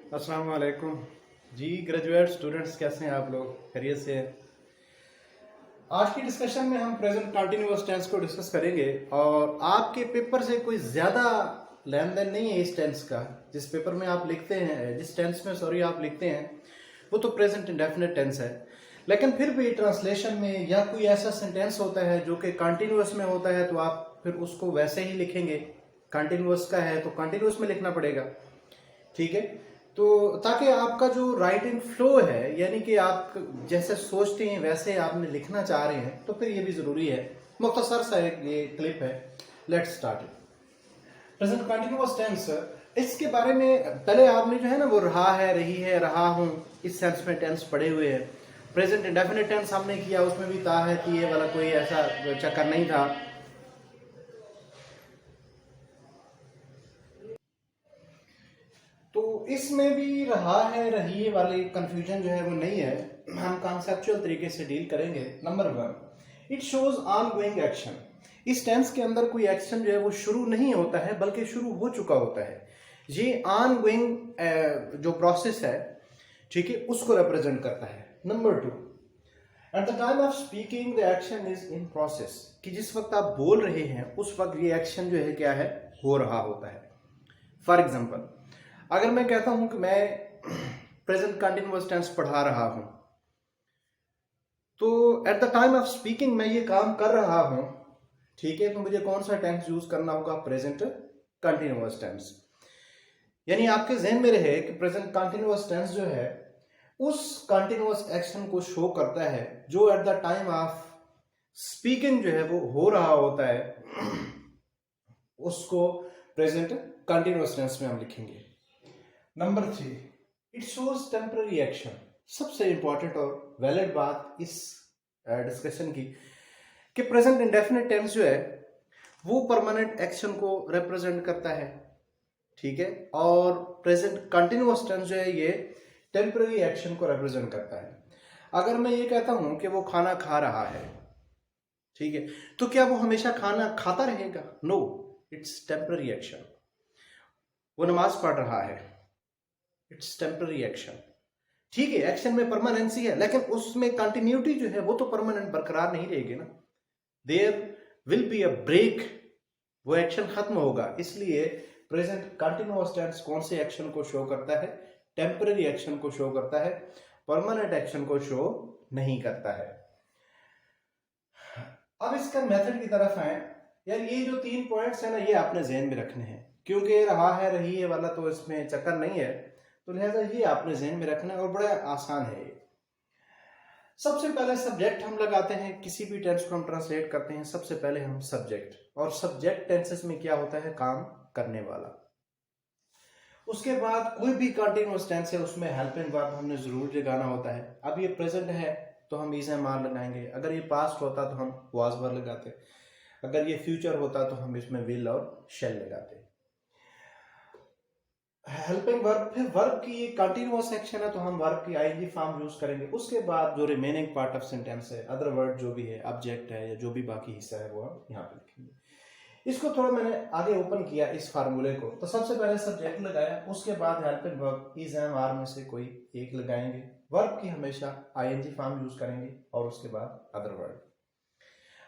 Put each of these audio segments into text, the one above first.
अस्सलाम वालेकुम जी। Graduate students कैसे हैं आप लोग? खैरियत से हैं? आज की डिस्कशन में हम प्रेजेंट कंटिन्यूअस टेंस को डिस्कस करेंगे और आपके पेपर से कोई ज़्यादा लेन देन नहीं है इस टेंस का। जिस पेपर में आप लिखते हैं, जिस टेंस में सॉरी आप लिखते हैं, वो तो प्रेजेंट इंडेफिनिट टेंस है। लेकिन फिर भी ट्रांसलेशन में या कोई ऐसा सेंटेंस होता है जो कि कंटिन्यूअस में होता है, तो आप फिर उसको वैसे ही लिखेंगे। कंटिन्यूअस का है तो कंटिन्यूअस में लिखना पड़ेगा, ठीक है। तो ताकि आपका जो राइटिंग फ्लो है, यानी कि आप जैसे सोचते हैं वैसे आपने लिखना चाह रहे हैं, तो फिर ये भी जरूरी है। मुख्तसर सा एक ये क्लिप है। Let's start it. Present continuous tense, इसके बारे में पहले आपने जो है ना वो रहा है, रही है, रहा हूं, इस सेंस में टेंस पढ़े हुए हैं। प्रेजेंट इंडेफिनिट टेंस हमने किया, उसमें भी था है कि ये वाला कोई ऐसा चक्कर नहीं था। तो इसमें भी रहा है, रही वाली कंफ्यूजन जो है वो नहीं है। हम कॉन्सेप्चुअल तरीके से डील करेंगे। Number 1, it shows on going action. इस टेंस के अंदर कोई एक्शन जो है वो शुरू नहीं होता है, बल्कि शुरू हो चुका होता है। ये ऑन गोइंग जो प्रोसेस है, ठीक है, उसको रिप्रेजेंट करता है। Number 2, at the time of speaking the action is in process, कि जिस वक्त आप बोल रहे हैं उस वक्त ये एक्शन जो है क्या है, हो रहा होता है। फॉर एग्जाम्पल, अगर मैं कहता हूं कि मैं प्रेजेंट कंटिन्यूअस टेंस पढ़ा रहा हूं, तो at the time of speaking मैं ये काम कर रहा हूं, ठीक है, तो मुझे कौन सा टेंस यूज करना होगा? Present continuous tense. यानी आपके जहन में रहे कि प्रेजेंट कंटिन्यूअस टेंस जो है उस कंटिन्यूअस एक्शन को शो करता है जो at the time of speaking जो है वो हो रहा होता है, उसको प्रेजेंट कंटिन्यूअस टेंस में हम लिखेंगे। Number 3, it shows temporary action. सबसे इंपॉर्टेंट और वैलिड बात इस डिस्कशन की कि प्रेजेंट इंडेफिनिट टेंस जो है वो परमानेंट एक्शन को रिप्रेजेंट करता है, ठीक है, और प्रेजेंट कंटिन्यूअस टेंस जो है ये टेम्पररी एक्शन को रिप्रेजेंट करता है। अगर मैं ये कहता हूं कि वो खाना खा रहा है, ठीक है, तो क्या वो हमेशा खाना खाता रहेगा? No, it's temporary action. वो नमाज पढ़ रहा है, इट्स टेम्पररी एक्शन, ठीक है। एक्शन में परमानेंसी है, लेकिन उसमें कंटिन्यूटी जो है वो तो परमानेंट बरकरार नहीं रहेगी ना। There will be a break, वो एक्शन खत्म होगा। इसलिए प्रेजेंट कंटिन्यूअस टेंस कौन से एक्शन को शो करता है? टेम्पररी एक्शन को शो करता है, परमानेंट एक्शन को शो नहीं करता है। अब इसका मेथड की तरफ आए। यार ये जो 3 पॉइंट्स है ना, ये आपने जहन में रखने हैं, क्योंकि रहा है, रही है वाला तो इसमें चक्कर नहीं है, तो लिहाजा ये आपने जहन में रखना है और बड़ा आसान है ये। सबसे पहले सब्जेक्ट हम लगाते हैं, किसी भी टेंस को हम ट्रांसलेट करते हैं, सबसे पहले हम सब्जेक्ट, और सब्जेक्ट टेंसेस में क्या होता है? काम करने वाला। उसके बाद कोई भी कंटिन्यूअस टेंस है उसमें हेल्पिंग वर्ब हमने जरूर लगाना होता है। अब ये प्रेजेंट है तो हम इज एम आर लगाएंगे, अगर ये पास्ट होता तो हम वाज वर लगाते, अगर ये फ्यूचर होता तो हम इसमें विल और शेल लगाते। हेल्पिंग वर्ब, फिर वर्ब की ये कंटिन्यूअस एक्शन है तो हम वर्ब की आईएनजी फॉर्म यूज करेंगे। उसके बाद जो रिमेनिंग पार्ट ऑफ सेंटेंस है, अदर वर्ड जो भी है, ऑब्जेक्ट है या जो भी बाकी हिस्सा है, वो हम यहाँ पे लिखेंगे। इसको थोड़ा मैंने आगे ओपन किया इस फार्मूले को। तो सबसे पहले सब्जेक्ट लगाया, उसके बाद helping verb is am are में से कोई एक लगाएंगे। वर्ब की हमेशा आईएनजी फॉर्म यूज करेंगे और उसके बाद अदर वर्ड।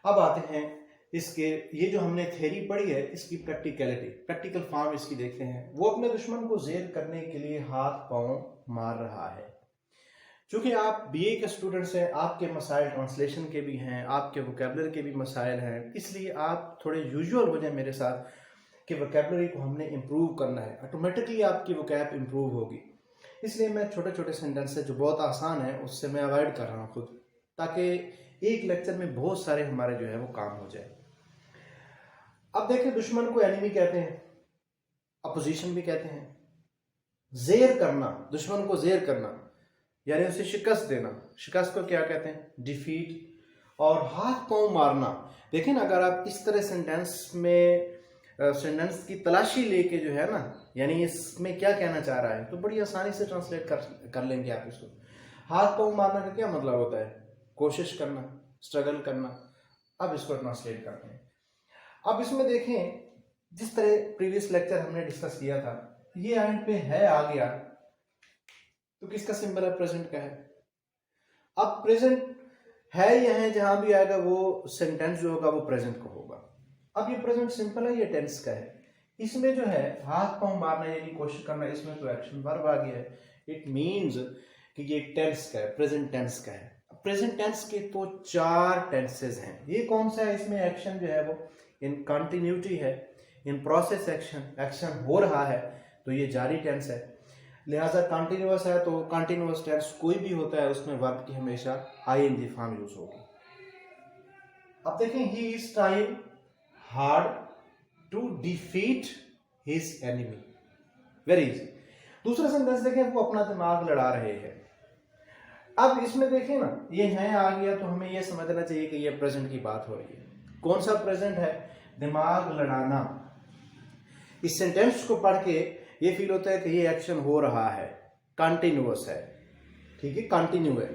अब आते हैं इसके, ये जो हमने थ्योरी पढ़ी है इसकी प्रैक्टिकलिटी, प्रैक्टिकल फॉर्म इसकी देखते हैं। वो अपने दुश्मन को जेर करने के लिए हाथ पांव मार रहा है। चूंकि आप बीए के स्टूडेंट्स हैं, आपके मसाइल ट्रांसलेशन के भी हैं, आपके वोकेबलरी के भी मसाइल हैं, इसलिए आप थोड़े यूजुअल हो जाए मेरे साथ कि वोकेबलरी को हमने इम्प्रूव करना है। ऑटोमेटिकली आपकी वोकैब इम्प्रूव होगी। इसलिए मैं छोटे छोटे सेंटेंस जो बहुत आसान है उससे मैं अवॉइड कर रहा हूँ खुद, ताकि एक लेक्चर में बहुत सारे हमारे जो है वो काम हो जाए। अब देखें, दुश्मन को एनिमी कहते हैं, अपोजिशन भी कहते हैं। जेर करना, दुश्मन को जेर करना यानी उसे शिकस्त देना, शिकस्त को क्या कहते हैं? डिफीट। और हाथ पांव मारना, देखें ना, अगर आप इस तरह सेंटेंस में सेंटेंस की तलाशी लेके जो है ना, यानी इसमें क्या कहना चाह रहा है, तो बड़ी आसानी से ट्रांसलेट कर लेंगे आप इसको। हाथ पांव मारना का क्या मतलब होता है? कोशिश करना, स्ट्रगल करना। अब इसको ट्रांसलेट करते हैं। अब इसमें देखें, जिस तरह प्रीवियस लेक्चर हमने डिस्कस किया था, ये एंड पे है आ गया, तो किसका सिंबल है? प्रेजेंट का है। अब प्रेजेंट है या है, जहां भी आएगा वो सेंटेंस जो होगा वो प्रेजेंट का होगा। अब ये प्रेजेंट सिंपल है, ये टेंस का है। इसमें जो है हाथ पांव मारने की कोशिश करना, इसमें तो एक्शन वर्ब आ गया है। इट मींस कि ये टेंस का है, प्रेजेंट टेंस का है। प्रेजेंट टेंस के तो 4 टेंसेस हैं। ये कौन सा है? इसमें एक्शन जो है वो इन कंटिन्यूटी है, इन प्रोसेस एक्शन, एक्शन हो रहा है, तो ये जारी टेंस है। लिहाजा कंटिन्यूअस है तो कंटिन्यूअस टेंस कोई भी होता है उसमें वर्ब की हमेशा आईएनजी फॉर्म यूज होगी। अब देखें, he is trying hard to defeat his enemy. Very easy. दूसरा सेंटेंस देखें, वो अपना दिमाग लड़ा रहे हैं। अब इसमें देखें ना, ये है आ गया तो हमें ये समझना चाहिए कि ये प्रेजेंट की बात हो रही है। कौन सा प्रेजेंट है? दिमाग लड़ाना। इस सेंटेंस को पढ़ के ये फील होता है कि ये एक्शन हो रहा है, कंटिन्यूअस है, ठीक है, कंटिन्यू है।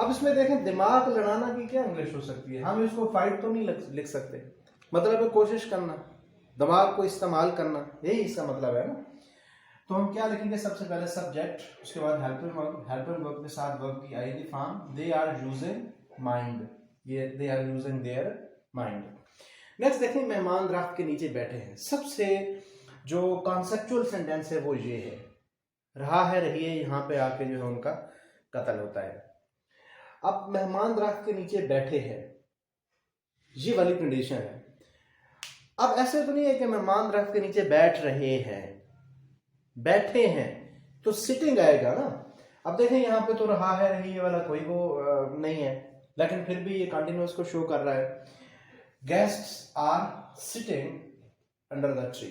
अब इसमें देखें, दिमाग लड़ाना की क्या इंग्लिश हो सकती है? हम इसको फाइट तो नहीं लिख सकते, मतलब है कोशिश करना, दिमाग को इस्तेमाल करना, यही इसका मतलब है ना। तो हम क्या लिखेंगे? सबसे पहले सब्जेक्ट, उसके बाद हेल्पिंग वर्ब, हेल्पिंग वर्ब के साथ वर्ब की ING form. They are using mind, ये they are using their mind. Next देखें, मेहमान दरख्त के नीचे बैठे हैं। सबसे जो कॉन्सेप्चुअल सेंटेंस है वो ये है, रहा है रही है, यहाँ पे आके जो है उनका कत्ल होता है। अब मेहमान दरख्त के नीचे बैठे हैं, ये वाली कंडीशन है। अब ऐसे तो नहीं है कि मेहमान दरख्त के नीचे बैठ रहे हैं, बैठे हैं तो सिटिंग आएगा ना। अब देखें, यहाँ पे तो रहा है रही है वाला कोई वो नहीं है, लेकिन फिर भी ये कंटिन्यूअस को शो कर रहा है। Guests are sitting under the tree.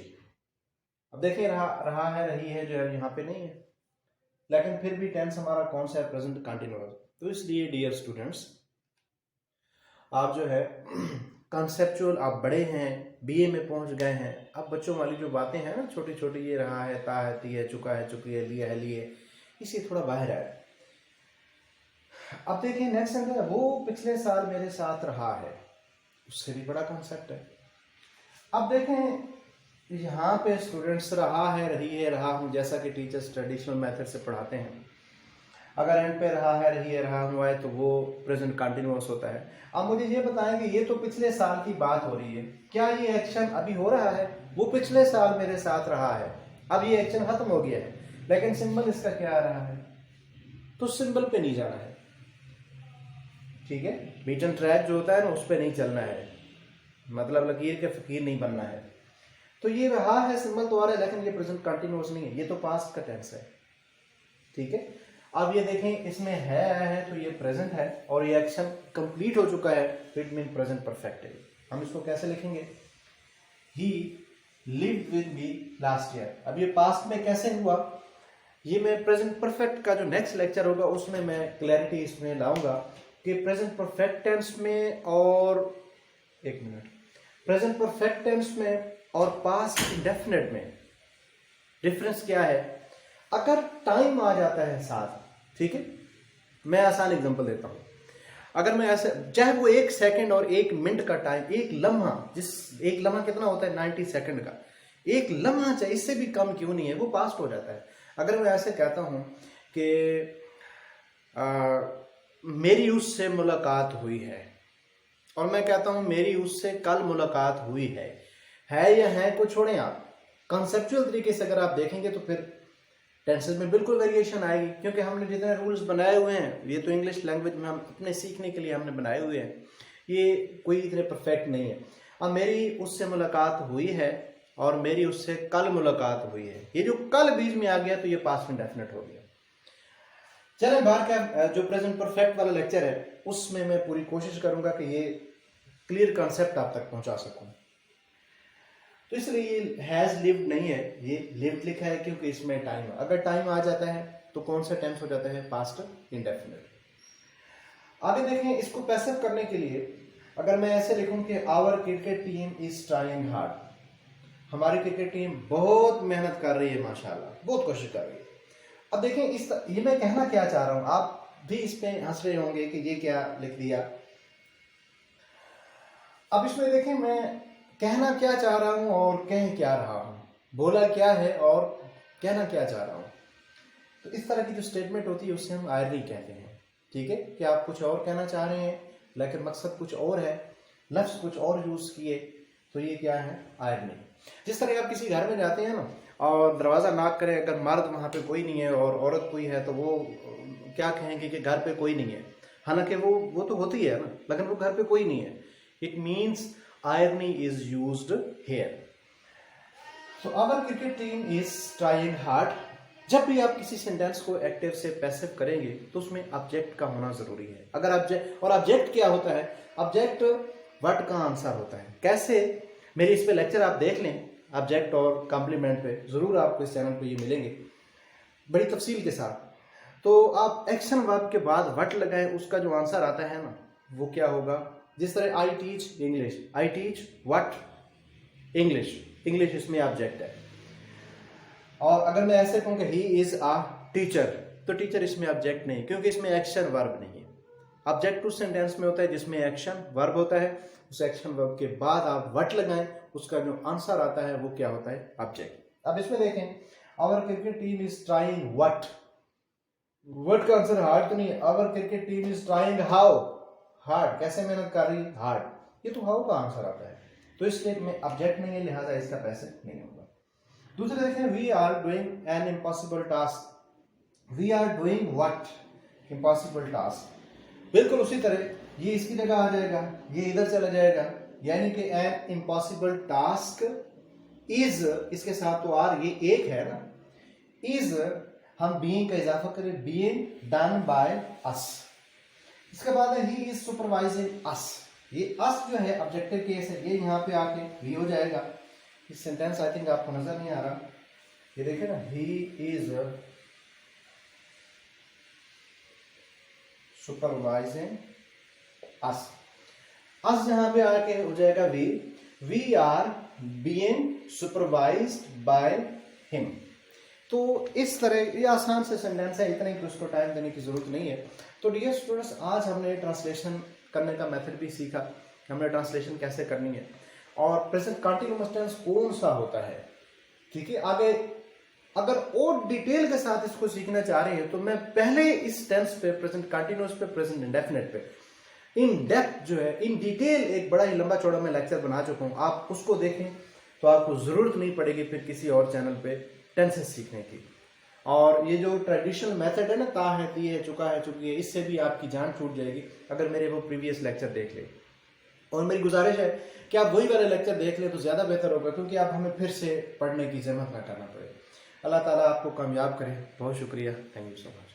अब देखिए, रहा है रही है जो है यहाँ पे नहीं है, लेकिन फिर भी टेंस हमारा कौन सा है? Present continuous. तो इसलिए डियर स्टूडेंट्स, आप जो है कॉन्सेप्चुअल, आप बड़े हैं, बीए में पहुंच गए हैं, अब बच्चों वाली जो बातें हैं ना छोटी छोटी, ये रहा है, ता है, ती है, चुका है, चुकी है, लिया है, लिए, इसी थोड़ा बाहर है। अब देखिए नेक्स्ट सेंटेंस, वो पिछले साल मेरे साथ रहा है, उससे भी बड़ा कॉन्सेप्ट है। अब देखें, यहाँ पे स्टूडेंट्स रहा है रही है रहा हूँ, जैसा कि टीचर्स ट्रेडिशनल मेथड से पढ़ाते हैं, अगर एंड पे रहा है रही है रहा हूँ आए तो वो प्रेजेंट कंटिन्यूअस होता है। अब मुझे ये बताएं कि ये तो पिछले साल की बात हो रही है, क्या ये एक्शन अभी हो रहा है? वो पिछले साल मेरे साथ रहा है, अब ये एक्शन खत्म हो गया है, लेकिन सिंबल इसका क्या आ रहा है? तो सिंबल पे नहीं जाना है, ठीक है, बीटन ट्रैक जो होता है ना उस पर नहीं चलना है, मतलब लकीर के फकीर नहीं बनना है। तो ये रहा है, सिंबल तो आ रहा है, लेकिन ये प्रेजेंट कंटिन्यूअस नहीं है, ये तो पास्ट का टेंस है, ठीक है। अब ये देखें, इसमें है आया है तो ये प्रेजेंट है, और ये एक्शन कंप्लीट हो चुका है, तो इट मीन प्रेजेंट परफेक्ट है। हम इसको कैसे लिखेंगे? ही lived with me last year. अब ये पास्ट में कैसे हुआ, ये मैं प्रेजेंट परफेक्ट का जो नेक्स्ट लेक्चर होगा उसमें मैं क्लैरिटी इसमें लाऊंगा कि प्रेजेंट परफेक्ट टेंस में और एक मिनट, प्रेजेंट परफेक्ट टेंस में और पास्ट इंडेफिनिट में डिफरेंस क्या है। अगर टाइम आ जाता है साथ, ठीक है, मैं आसान एग्जांपल देता हूं। अगर मैं ऐसे, चाहे वो 1 सेकंड और 1 मिनट का टाइम, एक लम्हा, जिस एक लम्हा कितना होता है 90 सेकंड का, एक लम्हा चाहे इससे भी कम क्यों नहीं है, वो पास्ट हो जाता है। अगर मैं ऐसे कहता हूं कि मेरी उससे मुलाकात हुई है, और मैं कहता हूं मेरी उससे कल मुलाकात हुई है या है को छोड़ें आप, कंसेप्चुअल तरीके से अगर आप देखेंगे तो फिर टेंसेस में बिल्कुल वेरिएशन आएगी, क्योंकि हमने जितने रूल्स बनाए हुए हैं ये तो इंग्लिश लैंग्वेज में हम अपने सीखने के लिए हमने बनाए हुए हैं, ये कोई इतने परफेक्ट नहीं है। अब मेरी उससे मुलाकात हुई है और मेरी उससे कल मुलाकात हुई है, ये जो कल बीच में आ गया तो ये पास्ट इंडेफिनिट हो गया। चलें, बाहर का जो प्रेजेंट परफेक्ट वाला लेक्चर है उसमें मैं पूरी कोशिश करूंगा कि ये क्लियर कॉन्सेप्ट आप तक पहुंचा सकूं। तो इसलिए ये हैज लिव्ड नहीं है, ये लिव्ड लिखा है क्योंकि इसमें टाइम, अगर टाइम आ जाता है तो कौन सा टेंस हो जाता है? Past indefinite. आगे देखें, इसको पैसिव करने के लिए अगर मैं ऐसे लिखूं कि our cricket team is trying hard, हमारी क्रिकेट टीम बहुत मेहनत कर रही है, माशाल्लाह, बहुत कोशिश कर रही है। अब देखें, ये मैं कहना क्या चाह रहा हूं, आप भी इस पे हंस रहे होंगे कि ये क्या लिख दिया। अब इसमें देखें, मैं कहना क्या चाह रहा हूं और कह क्या रहा हूं, बोला क्या है और कहना क्या चाह रहा हूं। तो इस तरह की जो स्टेटमेंट होती है उसे हम आयरनी कहते हैं। ठीक है, कि आप कुछ और कहना चाह रहे हैं लेकिन मकसद कुछ और है, लफ्ज कुछ और यूज किए, तो ये क्या है, आयरनी। जिस तरह आप किसी घर में जाते हैं ना और दरवाजा नॉक करें, अगर मर्द वहां पे कोई नहीं है और औरत कोई है तो वो क्या कहेंगे कि घर पे कोई नहीं है, हालांकि वो तो होती है ना, लेकिन वो घर पे कोई नहीं है। It means irony is used here. So our cricket team is trying hard. जब भी आप किसी सेंटेंस को एक्टिव से पैसिव करेंगे तो उसमें ऑब्जेक्ट का होना जरूरी है। अगर ऑब्जेक्ट, और ऑब्जेक्ट क्या होता है, ऑब्जेक्ट वर्ड का आंसर होता है। कैसे, मेरे इस पे लेक्चर आप देख लें, ऑब्जेक्ट और कॉम्प्लीमेंट पे, जरूर आपको इस चैनल पे ये मिलेंगे बड़ी तफसील के साथ। तो आप एक्शन वर्ब के बाद व्हाट लगाएं, उसका जो आंसर आता है ना वो क्या होगा। जिस तरह I teach English, I teach what, English, English इसमें ऑब्जेक्ट है। और अगर मैं ऐसे कहूं कि ही इज अ टीचर, तो टीचर इसमें ऑब्जेक्ट नहीं, क्योंकि इसमें एक्शन वर्ब नहीं है। ऑब्जेक्ट उस सेंटेंस में होता है जिसमें एक्शन वर्ब होता है, उस एक्शन वर्ब के बाद आप व्हाट लगाएं, उसका जो आंसर आता है वो क्या होता है, ऑब्जेक्ट। अब इसमें देखें, our cricket team is trying what, what का आंसर हार्ड तो नहीं है। Our cricket team is trying how, hard, कैसे मेहनत कर रही, हार्ड, ये तो हाउ का आंसर आता है। तो इस स्टेट में ऑब्जेक्ट नहीं है, लिहाजा इसका पैसे नहीं होगा। दूसरे देखें, we are doing an impossible task, we are doing what, impossible task. बिल्कुल उसी तरह ये इसकी जगह आ जाएगा, ये इधर चला जाएगा, यानी कि एन इम्पॉसिबल टास्क इज, इसके साथ तो आर, ये एक है ना, इज हम बीइंग का इजाफा करें, बीइंग डन बाय अस। इसके बाद है ही इज सुपरवाइजिंग अस, ये अस जो है ऑब्जेक्टिव केस है, ये यहाँ पे आके भी हो जाएगा। इस सेंटेंस आई थिंक आपको नजर नहीं आ रहा, ये देखे ना, ही इज सुपरवाइजिंग अस, अस जहां पे आके हो जाएगा we are being supervised by him. तो इस तरह ये आसान से सेंटेंस है, इतने कि उसको टाइम देने की जरूरत नहीं है। तो डियर स्टूडेंट्स, आज हमने ट्रांसलेशन करने का मेथड भी सीखा, हमने ट्रांसलेशन कैसे करनी है और प्रेजेंट कंटीन्यूअस टेंस कौन सा होता है। ठीक है, आगे अगर और डिटेल के साथ इसको सीखना चाह रहे हैं तो मैं पहले इस टेंस पे, प्रेजेंट कंटीन्यूअस पे, प्रेजेंट इंडेफिनिट पे इन डेप्थ जो है, इन डिटेल एक बड़ा ही लंबा चौड़ा मैं लेक्चर बना चुका हूं। आप उसको देखें तो आपको जरूरत नहीं पड़ेगी फिर किसी और चैनल पे टेंसेस सीखने की। और ये जो ट्रेडिशनल मेथड है ना, ता है, ती है, चुका है, चुकी है, इससे भी आपकी जान छूट जाएगी अगर मेरे वो प्रीवियस लेक्चर देख ले। और मेरी गुजारिश है कि आप वही वाले लेक्चर देख ले तो ज्यादा बेहतर होगा, क्योंकि आप हमें फिर से पढ़ने की जहमत ना करना पड़े। अल्लाह ताला आपको कामयाब करे। बहुत शुक्रिया, थैंक यू सो मच।